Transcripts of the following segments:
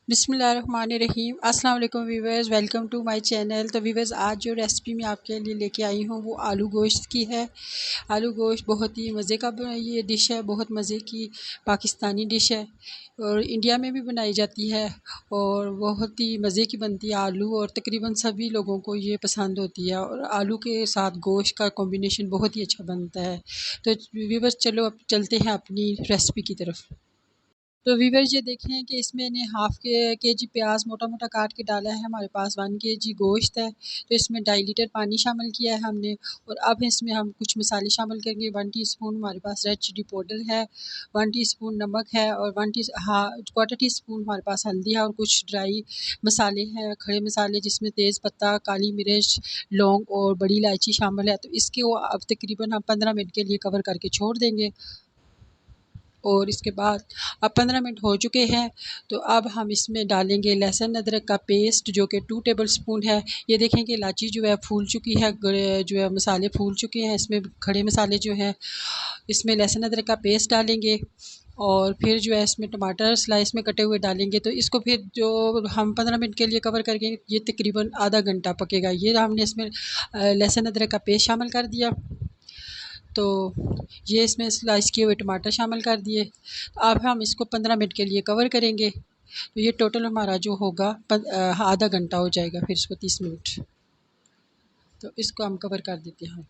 बिस्मिल्लाहिर्रहमानिर्रहीम। अस्सलाम वालेकुम viewers, welcome to my channel. तो वीवर्स, आज जो रेसिपी मैं आपके लिए लेके आई हूँ वो आलू गोश्त की है। आलू गोश्त बहुत ही मज़े का ये डिश है, बहुत मज़े की पाकिस्तानी डिश है और इंडिया में भी बनाई जाती है और बहुत ही मज़े की बनती है आलू, और तकरीबन सभी लोगों को ये पसंद होती है और आलू के साथ गोश्त का कॉम्बिनेशन बहुत ही अच्छा बनता है। तो वीवर्स, चलो अब चलते हैं अपनी रेसिपी की तरफ। तो वीवर्स, ये देखें कि इसमें ने हाफ़ के जी प्याज मोटा मोटा काट के डाला है। हमारे पास 1 kg गोश्त है, तो इसमें 2.5 लीटर पानी शामिल किया है हमने। और अब इसमें हम कुछ मसाले शामिल करेंगे। 1 टीस्पून हमारे पास रेड चिली पाउडर है, 1 टीस्पून नमक है और क्वार्टर टी स्पून हमारे पास हल्दी है और कुछ ड्राई मसाले हैं, खड़े मसाले, जिसमें तेज़ पत्ता, काली मिर्च, लौंग और बड़ी इलायची शामिल है। तो इसके वो अब तकरीबन हम 15 मिनट के लिए कवर करके छोड़ देंगे। और इसके बाद अब 15 मिनट हो चुके हैं, तो अब हम इसमें डालेंगे लहसुन अदरक का पेस्ट, जो कि 2 टेबलस्पून है। ये देखें कि इलायची जो है फूल चुकी है, जो है मसाले फूल चुके हैं। इसमें खड़े मसाले जो हैं, इसमें लहसुन अदरक का पेस्ट डालेंगे और फिर जो है इसमें टमाटर स्लाइस में कटे हुए डालेंगे। तो इसको फिर जो हम 15 मिनट के लिए कवर करके, ये तकरीबन आधा घंटा पकेगा। ये हमने इसमें लहसुन अदरक का पेस्ट शामिल कर दिया, तो ये इसमें स्लाइस किए हुए टमाटर शामिल कर दिए। अब हम इसको 15 मिनट के लिए कवर करेंगे, तो ये टोटल हमारा जो होगा आधा घंटा हो जाएगा, फिर इसको 30 मिनट। तो इसको हम कवर कर देते हैं।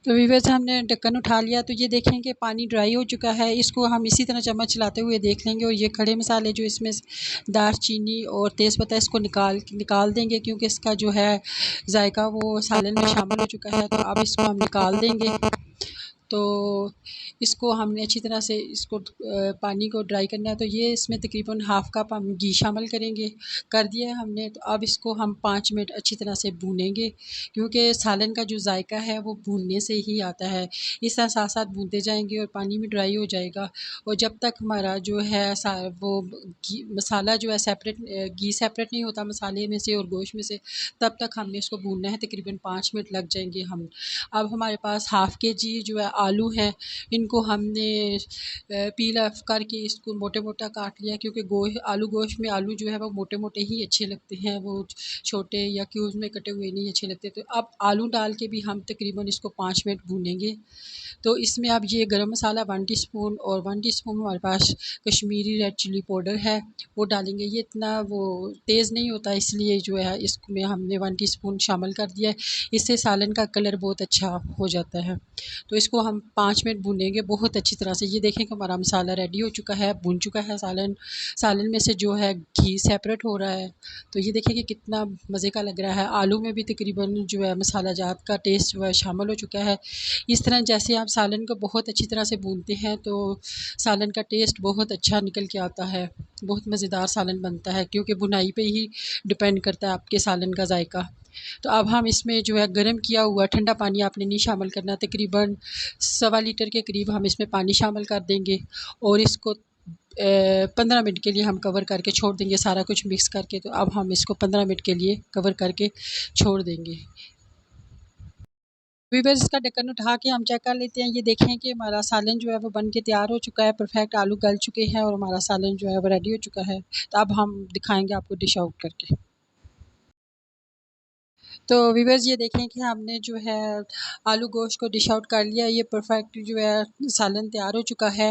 तो वीवर्स, हमने ढक्कन उठा लिया, तो ये देखें कि पानी ड्राई हो चुका है। इसको हम इसी तरह चम्मच चलाते हुए देख लेंगे और ये खड़े मसाले जो इसमें दालचीनी और तेज़पत्ता, इसको निकाल देंगे, क्योंकि इसका जो है जायका वो सालन में शामिल हो चुका है। तो अब इसको हम निकाल देंगे। तो इसको हमने अच्छी तरह से पानी को ड्राई करना है। तो ये इसमें तकरीबन हाफ़ कप हम घी शामिल करेंगे, कर दिया है हमने। तो अब इसको हम 5 मिनट अच्छी तरह से भूनेंगे, क्योंकि सालन का जो जायका है वो भूनने से ही आता है। इस तरह साथ साथ भूनते जाएंगे और पानी भी ड्राई हो जाएगा। और जब तक हमारा जो है वो मसाला जो है घी सेपरेट नहीं होता मसाले में से और गोश्त में से, तब तक हमने इसको भूनना है। तकरीबन 5 मिनट लग जाएंगे हम। अब हमारे पास हाफ़ के जी जो है आलू हैं, इनको हमने पील ऑफ करके इसको मोटे मोटा काट लिया, क्योंकि आलू गोश्त में आलू जो है वो मोटे मोटे ही अच्छे लगते हैं, वो छोटे या क्यूब्स में कटे हुए नहीं अच्छे लगते। तो अब आलू डाल के भी हम तकरीबन इसको 5 मिनट भूनेंगे। तो इसमें अब ये गरम मसाला 1 टीस्पून और 1 टीस्पून हमारे पास कश्मीरी रेड चिली पाउडर है, वो डालेंगे। ये इतना वो तेज़ नहीं होता, इसलिए जो है इसमें हमने 1 टीस्पून शामिल कर दिया है। इससे सालन का कलर बहुत अच्छा हो जाता है। तो इसको हम 5 मिनट भूनेंगे बहुत अच्छी तरह से। ये देखें कि हमारा मसाला रेडी हो चुका है, भून चुका है सालन। सालन में से जो है घी सेपरेट हो रहा है। तो ये देखें कि कितना मज़े का लग रहा है। आलू में भी तकरीबन जो है मसाला जात का टेस्ट जो है शामिल हो चुका है। इस तरह जैसे आप सालन को बहुत अच्छी तरह से भूनते हैं, तो सालन का टेस्ट बहुत अच्छा निकल के आता है। बहुत मज़ेदार सालन बनता है, क्योंकि बुनाई पे ही डिपेंड करता है आपके सालन का जायका। तो अब हम इसमें जो है गर्म किया हुआ ठंडा पानी आपने नहीं शामिल करना। तकरीबन 1.25 लीटर के करीब हम इसमें पानी शामिल कर देंगे और इसको 15 मिनट के लिए हम कवर करके छोड़ देंगे, सारा कुछ मिक्स करके। तो अब हम इसको 15 मिनट के लिए कवर करके छोड़ देंगे। वीवर्स, इसका ढक्कन उठा के हम चेक कर लेते हैं। ये देखें कि हमारा सालन जो है वो बन के तैयार हो चुका है, परफेक्ट आलू गल चुके हैं और हमारा सालन जो है वो रेडी हो चुका है। तो अब हम दिखाएंगे आपको डिश आउट करके। तो वीवर्स, ये देखें कि हमने जो है आलू गोश्त को डिश आउट कर लिया। ये परफेक्ट जो है सालन तैयार हो चुका है।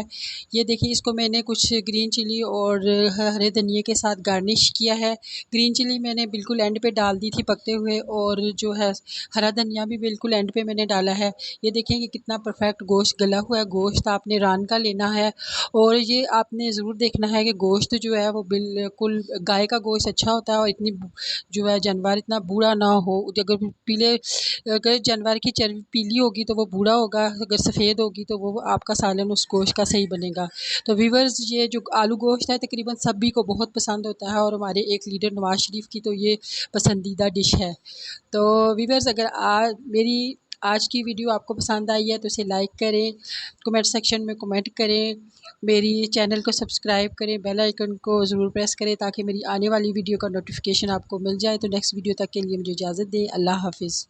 ये देखिए, इसको मैंने कुछ ग्रीन चिली और हरे धनिए के साथ गार्निश किया है। ग्रीन चिली मैंने बिल्कुल एंड पे डाल दी थी पकते हुए, और जो है हरा धनिया भी बिल्कुल एंड पे मैंने डाला है। ये देखें कि कितना परफेक्ट गोश्त गला हुआ है। गोश्त आपने रान का लेना है, और ये आपने ज़रूर देखना है कि गोश्त जो है वो बिल्कुल गाय का गोश्त अच्छा होता है और इतनी जो है जानवर इतना बूढ़ा ना हो। अगर जानवर की चर्बी पीली होगी तो वो बूढ़ा होगा, अगर सफ़ेद होगी तो वो आपका सालन उस गोश्त का सही बनेगा। तो वीवर्स, ये जो आलू गोश्त है तकरीबन सभी को बहुत पसंद होता है, और हमारे एक लीडर नवाज़ शरीफ की तो ये पसंदीदा डिश है। तो वीवर्स, अगर मेरी आज की वीडियो आपको पसंद आई है तो इसे लाइक करें, कमेंट सेक्शन में कमेंट करें, मेरी चैनल को सब्सक्राइब करें, बेल आइकन को ज़रूर प्रेस करें, ताकि मेरी आने वाली वीडियो का नोटिफिकेशन आपको मिल जाए। तो नेक्स्ट वीडियो तक के लिए मुझे इजाज़त दें। अल्लाह हाफ़िज़।